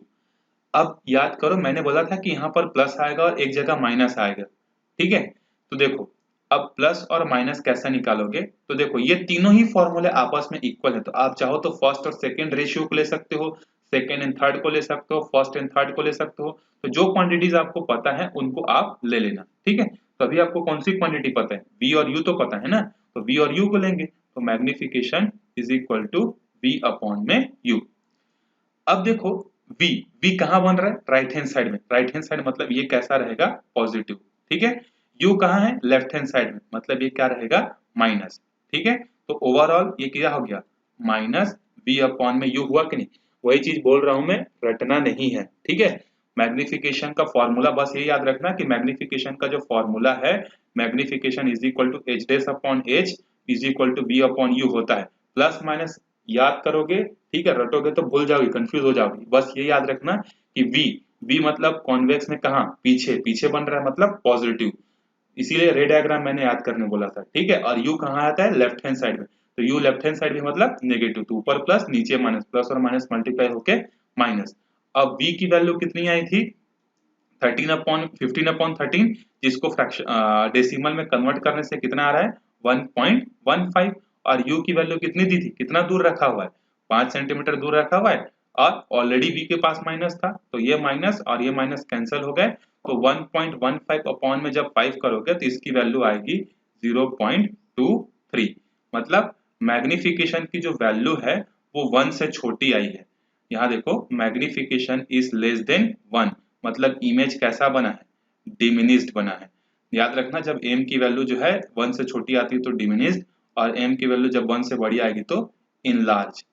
अब याद करो मैंने बोला था कि यहाँ पर प्लस आएगा और एक जगह माइनस आएगा, ठीक है। तो देखो अब प्लस और माइनस कैसे निकालोगे, तो देखो ये तीनों ही फॉर्मूले आपस में इक्वल है, तो आप चाहो तो फर्स्ट और सेकंड रेशियो को ले सकते हो, सेकंड एंड थर्ड को ले सकते हो, फर्स्ट एंड थर्ड को ले सकते हो, तो जो क्वांटिटीज आपको पता है उनको आप ले लेना, ठीक है। तो अभी आपको कौन सी क्वांटिटी पता है, v और u तो पता है ना, तो v और u को लेंगे, तो magnification is equal to v upon में u। अब देखो v, v कहाँ बन रहा है, राइट हैंड साइड में, राइट हैंड साइड मतलब ये कैसा रहेगा, पॉजिटिव, ठीक है। u कहाँ है, लेफ्ट हैंड साइड में, मतलब ये क्या रहेगा, माइनस, ठीक है। तो ओवरऑल ये क्या हो गया, माइनस v अपॉन में u हुआ कि नहीं, वही चीज बोल रहा हूं मैं, रटना नहीं है, ठीक है। मैग्निफिकेशन का फॉर्मूला बस ये याद रखना कि मैग्निफिकेशन का जो फॉर्मूला है, magnification is equal to h dash upon h is equal to v upon u होता है, प्लस माइनस याद करोगे, ठीक है, रटोगे तो भूल जाओगे, कंफ्यूज हो जाओगे, बस ये याद रखना कि v मतलब कॉन्वेक्स में कहा, पीछे, पीछे बन रहा है मतलब पॉजिटिव, इसीलिए रे डायग्राम मैंने याद करने बोला था, ठीक है। और u कहाँ आता है, लेफ्ट हैंड साइड में, तो u लेफ्ट हैंड साइड में मतलब नेगेटिव, तो ऊपर प्लस नीचे माइनस, प्लस और माइनस मल्टीप्लाई होके माइनस। अब v की वैल्यू कितनी आई थी, 15/13, जिसको फ्रैक्शन डेसिमल में कन्वर्ट करने से कितना आ रहा है, 1.15, और u की वैल्यू कितनी दी थी, कितना दूर रखा हुआ है, 5 सेंटीमीटर दूर रखा हुआ है, और ऑलरेडी v के पास माइनस था, तो ये माइनस और ये माइनस कैंसिल हो गए, तो 1.15 अपॉन में जब 5 करोगे तो इसकी वैल्यू आएगी 0.23, मतलब मैग्निफिकेशन की जो वैल्यू है वो 1 से छोटी आई है। यहाँ देखो मैग्निफिकेशन इज लेस देन 1, मतलब इमेज कैसा बना है, डिमिनिस्ड बना है। याद रखना जब m की वैल्यू जो है 1 से छोटी आती है तो डिमिनिस्ड, और m की वैल्यू जब 1 से बड़ी आएगी तो इनलार्ज,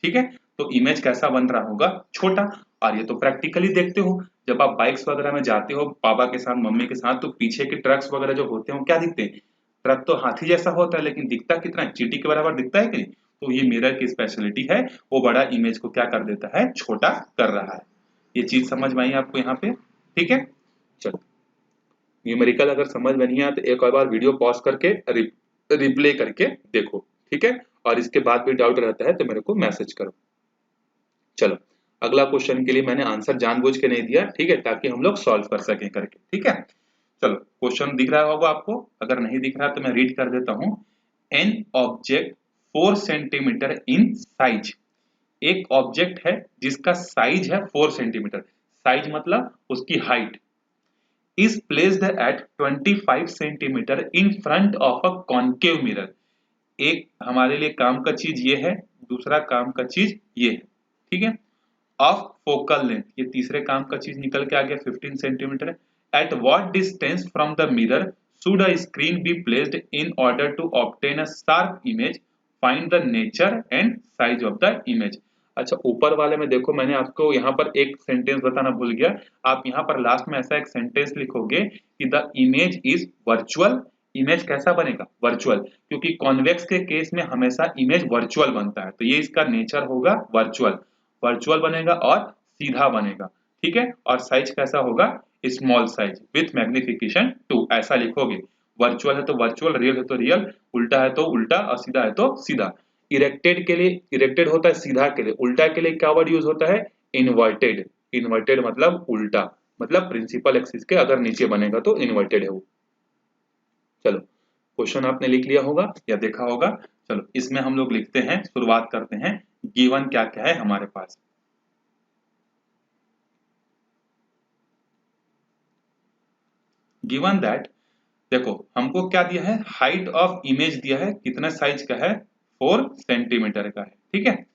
ठीक है। तो इमेज कैसा बन रहा होगा, छोटा। और ये तो प्रैक्टिकली देखते हो, जब आप बाइक्स वगैरह में जाते हो पापा के साथ मम्मी के साथ, तो पीछे के ट्रक्स वगैरह जो होते हैं क्या दिखते हैं, ट्रक तो हाथी जैसा होता है लेकिन दिखता कितना है, चींटी के बराबर दिखता है कि नहीं। तो ये मिरर की स्पेशलिटी है, वो बड़ा इमेज को क्या कर देता है, छोटा कर रहा है। ये चीज समझ में आई आपको यहाँ पे, ठीक है। चलो न्यूमेरिकल अगर समझ में नहीं आया तो एक और बार वीडियो पॉज करके रिप्ले करके देखो, ठीक है। और इसके बाद भी डाउट रहता है तो मेरे को मैसेज करो। चलो अगला क्वेश्चन के लिए मैंने आंसर जानबूझ के नहीं दिया, ठीक है, ताकि हम लोग सॉल्व कर सकें करके, ठीक है। चलो क्वेश्चन दिख रहा होगा आपको, अगर नहीं दिख रहा तो मैं रीड कर देता हूं। An object 4 centimetre in size, एक ऑब्जेक्ट है जिसका साइज है 4 सेंटीमीटर, साइज मतलब उसकी height, is placed at 25 centimetre in front of a concave mirror. एक हमारे लिए काम का चीज ये है, दूसरा काम का चीज ये है, ठीक है। ऑफ फोकल लेंथ, ये तीसरे काम का चीज निकल के आ गया 15 centimetre. At what distance from the mirror should a screen be placed in order to obtain a sharp image, find the nature and size of the image. अच्छा, ऊपर वाले में देखो, मैंने आपको यहाँ पर एक सेंटेंस बताना भूल गया। आप यहाँ पर लास्ट में ऐसा एक सेंटेंस लिखोगे कि the image is virtual. Image कैसा बनेगा? वर्चुअल, क्योंकि कॉन्वेक्स के केस में हमेशा इमेज वर्चुअल बनता है, तो ये इसका नेचर होगा वर्चुअल। वर्चुअल बनेगा और सीधा बनेगा, ठीक है। और साइज कैसा होगा? स्मॉल साइज विथ मैग्निफिकेशन 2, ऐसा लिखोगे। वर्चुअल है तो वर्चुअल, रियल है तो रियल, उल्टा है तो उल्टा और सीधा है तो सीधा। इरेक्टेड के लिए, इरेक्टेड होता है सीधा के लिए, उल्टा के लिए क्या वर्ड यूज होता है? इनवर्टेड। इनवर्टेड मतलब उल्टा, मतलब प्रिंसिपल एक्सिस के अगर नीचे बनेगा तो इनवर्टेड है वो। चलो, क्वेश्चन आपने लिख लिया होगा या देखा होगा। चलो, इसमें हम लोग लिखते हैं, शुरुआत करते हैं। गिवन क्या क्या है हमारे पास? गिवन दैट, देखो हमको क्या दिया है? हाइट ऑफ इमेज दिया है, कितना साइज का है? 4 सेंटीमीटर का है, ठीक है।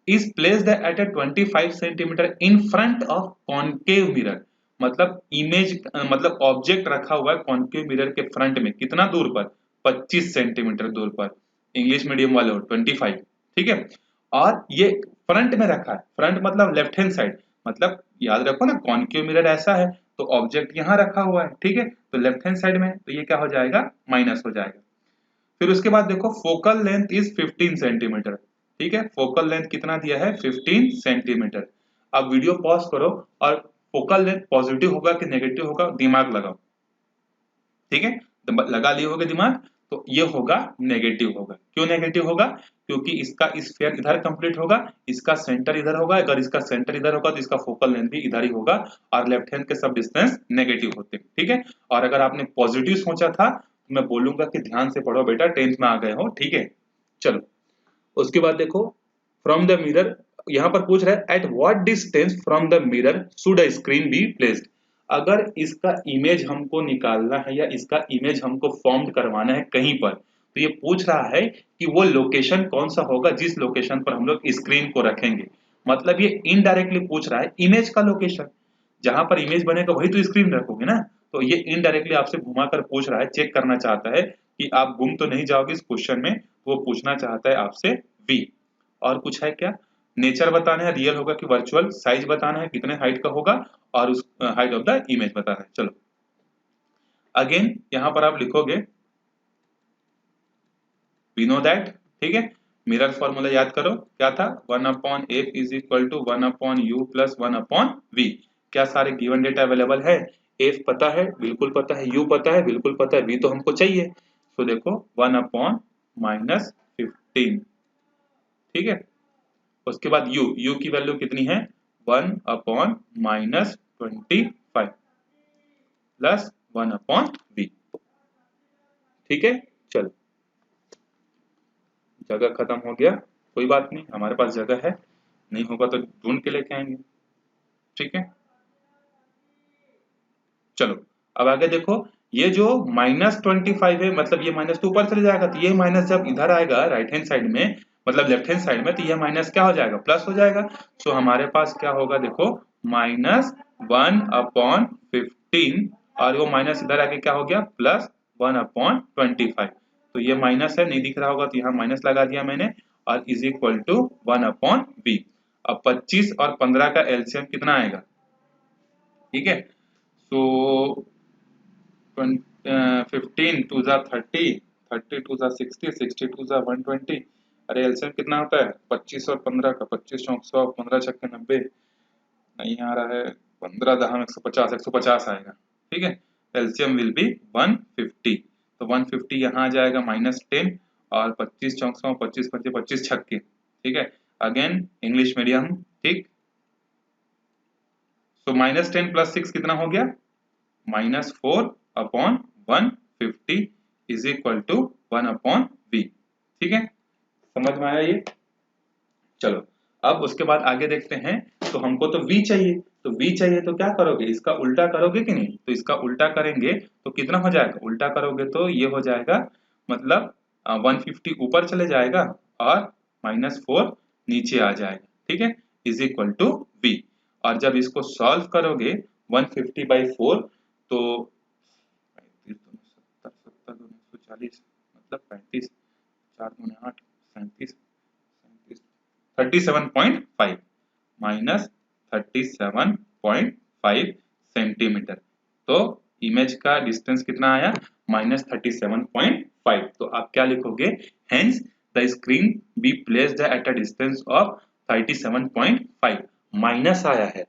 Is placed at a 25 centimetre in front of concave mirror. मतलब इमेज, मतलब ऑब्जेक्ट रखा हुआ है कॉन्केव मिरर के फ्रंट में, कितना दूर पर? 25 सेंटीमीटर दूर पर। इंग्लिश मीडियम वाले हो 25, ठीक है। और ये फ्रंट में रखा है, फ्रंट मतलब लेफ्ट हैंड साइड, मतलब याद रखो ना, कॉन्केव मिरर ऐसा है तो ऑब्जेक्ट यहाँ रखा हुआ है, ठीक है, तो लेफ्ट हैंड साइड में, तो ये क्या हो जाएगा? माइनस हो जाएगा। फिर उसके बाद देखो, फोकल लेंथ इज 15 सेंटीमीटर, ठीक है। फोकल लेंथ कितना दिया है? 15 सेंटीमीटर। अब वीडियो पॉज करो और फोकल लेंथ पॉजिटिव होगा कि नेगेटिव होगा दिमाग लगाओ, ठीक है। लगा लिए होगे दिमाग, तो ये होगा नेगेटिव होगा। क्यों नेगेटिव होगा? क्योंकि इसका स्फीयर इधर कंप्लीट होगा, इसका सेंटर इधर होगा, अगर इसका सेंटर इधर होगा तो इसका फोकल लेंथ भी इधर ही होगा, और लेफ्ट हैंड के सब डिस्टेंस नेगेटिव होते हैं, ठीक है। और अगर आपने पॉजिटिव सोचा था तो मैं बोलूंगा कि ध्यान से पढ़ो बेटा, 10th में आ गए हो, ठीक है। चलो, उसके बाद देखो, फ्रॉम द मिरर, यहां पर पूछ रहा है eight what distance from the mirror should a screen be placed. अगर इसका इमेज हमको निकालना है या इसका इमेज हमको फॉर्म करवाना है कहीं पर, तो ये पूछ रहा है कि वो लोकेशन कौन सा होगा जिस लोकेशन पर हम लोग स्क्रीन को रखेंगे। मतलब ये इनडायरेक्टली पूछ रहा है इमेज का लोकेशन, जहां पर इमेज बनेगा वही तो स्क्रीन रखोगे ना। तो ये इनडायरेक्टली आपसे घुमा कर पूछ रहा है, चेक करना चाहता है कि आप गुम तो नहीं जाओगे इस क्वेश्चन में। वो पूछना चाहता है आपसे वी। और कुछ है क्या? नेचर बताना है, रियल होगा कि वर्चुअल, साइज बताना है कितने हाइट का होगा, और उस हाइट ऑफ द इमेज बताना है। चलो, अगेन यहां पर आप लिखोगे वी नो दैट, ठीक है। मिरर फॉर्मूला याद करो, क्या था? 1/f is equal to 1/u plus 1/v। क्या सारे गिवन डेटा अवेलेबल है? f पता है, बिल्कुल पता है, u पता है, बिल्कुल पता है, v तो हमको चाहिए। तो देखो 1/-15, ठीक है। उसके बाद u की वैल्यू कितनी है? 1/-25 प्लस 1/v, ठीक है। चलो, जगह खत्म हो गया, कोई बात नहीं, हमारे पास जगह है, नहीं होगा तो ढूंढ के लेके आएंगे, ठीक है। चलो, अब आगे देखो, ये जो -25 है, मतलब ये माइनस तो ऊपर चले जाएगा, तो ये माइनस जब इधर आएगा राइट हैंड साइड में, मतलब लेफ्ट हैंड साइड में, तो ये माइनस क्या हो जाएगा? प्लस हो जाएगा। सो हमारे पास क्या होगा? देखो, -1/15, और वो माइनस इधर आके क्या हो गया? प्लस 1/25। तो ये माइनस है, नहीं दिख रहा होगा तो यहाँ माइनस लगा दिया मैंने, और इज इक्वल टू 1/v। अब 25 और 15 का एलसीएम कितना आएगा? ठीक है, सो 15 टू जा 30, 30 टू जा 60, 60 टू जा 120। अरे एलसीएम कितना होता है 25 और 15 का? 25 चौक 100, 15 छक्के 90, नहीं आ रहा है, 15 दहम 150, 150 आएगा, ठीक है। LCM will be 150। तो 150 यहाँ आ जाएगा -10, और 25 चौक 100, 25 25 25 छक्के, ठीक है। अगेन इंग्लिश मीडियम, ठीक। तो -10 प्लस 6 कितना हो गया? -4/150 इज इक्वल टू 1/v, ठीक है। समझ में आया ये? चलो, अब उसके बाद आगे देखते हैं। तो हमको तो v चाहिए, तो v चाहिए तो क्या करोगे? इसका उल्टा करोगे कि नहीं? तो इसका उल्टा करेंगे तो कितना हो जाएगा? उल्टा करोगे तो ये हो जाएगा, मतलब 150 ऊपर चले जाएगा और -4 नीचे आ जाएगा, ठीक है, इज इक्वल टू v। और जब इसको सॉल्व करोगे 150/4, तो 35 70 70 140, मतलब 35, 4 दूनी 8, 37, 37.5 माइनस 37.5 सेंटीमीटर। तो इमेज का डिस्टेंस कितना आया? माइनस 37.5। तो आप क्या लिखोगे? Hence the screen be placed at a distance of 37.5। Minus आया है,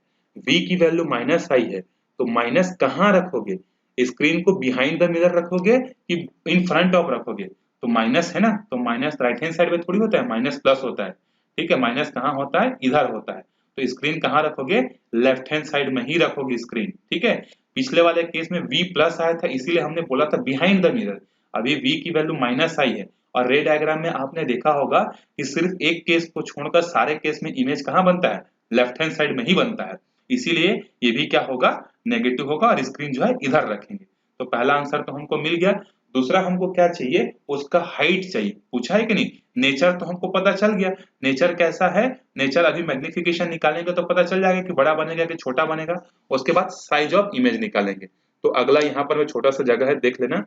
v की वैल्यू माइनस आई है, तो माइनस कहाँ रखोगे? स्क्रीन को बिहाइंड द मिरर रखोगे कि इन फ्रंट ऑफ रखोगे? तो माइनस है ना, तो माइनस राइट हैंड साइड में थोड़ी होता है, माइनस प्लस होता है। ठीक है, माइनस कहाँ होता है? इधर होता है। तो स्क्रीन कहाँ रखोगे? लेफ्ट हैंड साइड में ही रखोगे स्क्रीन। ठीक है, पिछले वाले केस में v प्लस आया था, इसीलिए हमने बोला था बिहाइंड द मिरर। अभी v की वैल्यू माइनस आई है, और रे डायग्राम में आपने देखा होगा कि सिर्फ एक केस को छोड़कर सारे केस में इमेज कहाँ बनता है? लेफ्ट हैंड साइड में ही बनता है। इसीलिए ये भी क्या होगा? नेगेटिव होगा, और स्क्रीन जो है इधर रखेंगे। तो पहला आंसर तो हमको मिल गया। दूसरा हमको क्या चाहिए? उसका हाइट चाहिए। पूछा है कि नहीं? नेचर तो हमको पता चल गया, नेचर कैसा है? नेचर अभी मैग्निफिकेशन निकालेंगे तो पता चल जाएगा कि बड़ा बनेगा कि छोटा बनेगा। उसके बाद साइज ऑफ इमेज निकालेंगे। तो अगला यहाँ पर छोटा सा जगह है, देख लेना।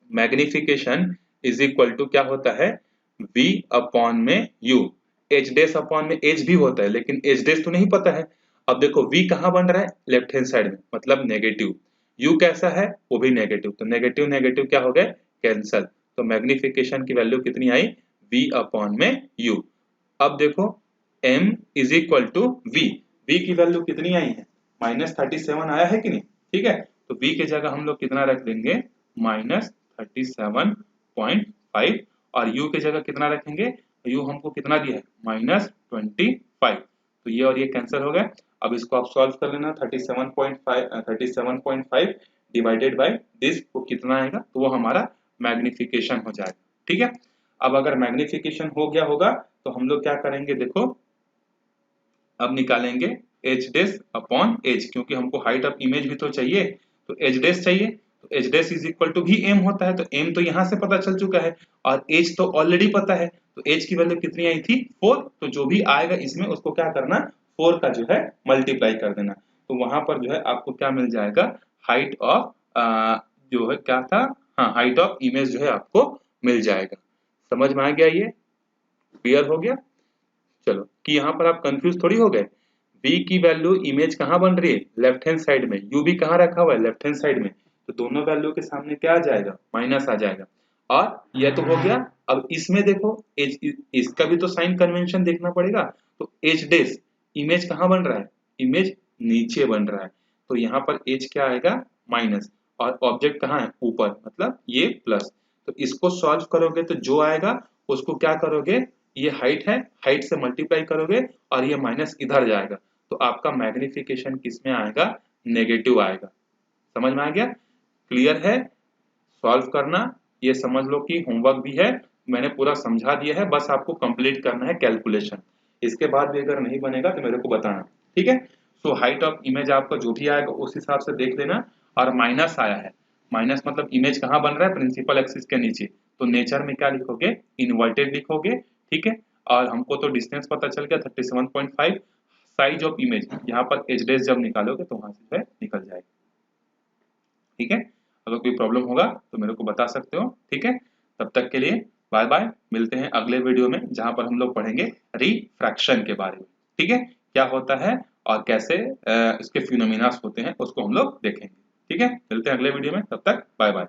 मैग्निफिकेशन इज इक्वल टू क्या होता है? v अपॉन में u। एच डेस अपॉन में एच भी होता है, लेकिन एच डेस तो नहीं पता है। अब देखो v कहाँ बन रहा है? लेफ्ट हैंड साइड में, मतलब नेगेटिव। u कैसा है? वो भी नेगेटिव। तो नेगेटिव नेगेटिव क्या हो गए? कैंसल। तो मैग्निफिकेशन की वैल्यू कितनी आई? v अपॉन में u। अब देखो m is equal to v। v की वैल्यू कितनी आई है? माइनस 37 आया है कि नहीं? ठीक है, तो v की जगह हम लोग कितना रख देंगे? माइनस 37.5। और u की जगह कितना रखेंगे? u हमको कितना दिया है? माइनस 25। तो ये और ये कैंसिल हो गए। अब इसको आप सॉल्व कर लेना। 37.5 डिवाइडेड बाय दिस, वो कितना आएगा? तो वो हमारा मैग्निफिकेशन हो जाएगा। ठीक है, अब अगर मैग्निफिकेशन हो गया होगा तो हम लोग क्या करेंगे? देखो, अब निकालेंगे एच डेस अपॉन एच, क्योंकि हमको हाइट ऑफ इमेज भी तो चाहिए। तो एच डेस चाहिए, तो H dash is equal to भी एम होता है। तो एम तो यहाँ से पता चल चुका है, और एच तो ऑलरेडी पता है। तो एच की वैल्यू कितनी आई थी? 4। तो जो भी आएगा इसमें उसको क्या करना? 4 का जो है मल्टीप्लाई कर देना। तो वहां पर जो है आपको क्या मिल जाएगा? हाइट ऑफ जो है क्या था? हाँ, हाइट ऑफ इमेज जो है आपको मिल जाएगा। समझ में आ गया? ये क्लियर हो गया? चलो, कि यहाँ पर आप कंफ्यूज थोड़ी हो गए। v की वैल्यू इमेज कहाँ बन रही है? लेफ्ट हैंड साइड में। u भी कहाँ रखा हुआ है? लेफ्ट हैंड साइड में। तो दोनों वैल्यू के सामने क्या आ जाएगा? माइनस आ जाएगा। और यह तो हो गया। अब इसमें देखो, इसका भी तो साइन कन्वेंशन देखना पड़ेगा। तो एच डेस, इमेज कहाँ बन रहा है? इमेज नीचे बन रहा है। तो यहाँ पर एच क्या आएगा? माइनस। और ऑब्जेक्ट कहाँ है? ऊपर, मतलब ये प्लस। तो इसको सॉल्व करोगे तो जो आएगा उसको क्या करोगे? ये हाइट है, हाइट से मल्टीप्लाई करोगे, और ये माइनस इधर जाएगा। तो आपका मैग्निफिकेशन किस में आएगा? नेगेटिव आएगा। समझ में आ गया? क्लियर है? सॉल्व करना, ये समझ लो कि होमवर्क भी है, मैंने पूरा समझा दिया है, बस आपको कंप्लीट करना है कैलकुलेशन। इसके बाद भी अगर नहीं बनेगा तो मेरे को बताना। ठीक है, सो हाइट ऑफ इमेज आपका जो भी आएगा उस हिसाब से देख लेना। और माइनस आया है, माइनस मतलब इमेज कहाँ बन रहा है? प्रिंसिपल एक्सिस के नीचे। तो नेचर में क्या लिखोगे? इन्वर्टेड लिखोगे। ठीक है, और हमको तो डिस्टेंस पता चल गया 37.5। साइज ऑफ इमेज यहाँ पर एच डेस जब निकालोगे तो वहां से जो है निकल जाएगा। ठीक है, अगर कोई प्रॉब्लम होगा तो मेरे को बता सकते हो। ठीक है, तब तक के लिए बाय बाय। मिलते हैं अगले वीडियो में, जहां पर हम लोग पढ़ेंगे रिफ्रैक्शन के बारे में। ठीक है, क्या होता है और कैसे इसके फिनोमिना होते हैं उसको हम लोग देखेंगे। ठीक है, मिलते हैं अगले वीडियो में, तब तक बाय बाय।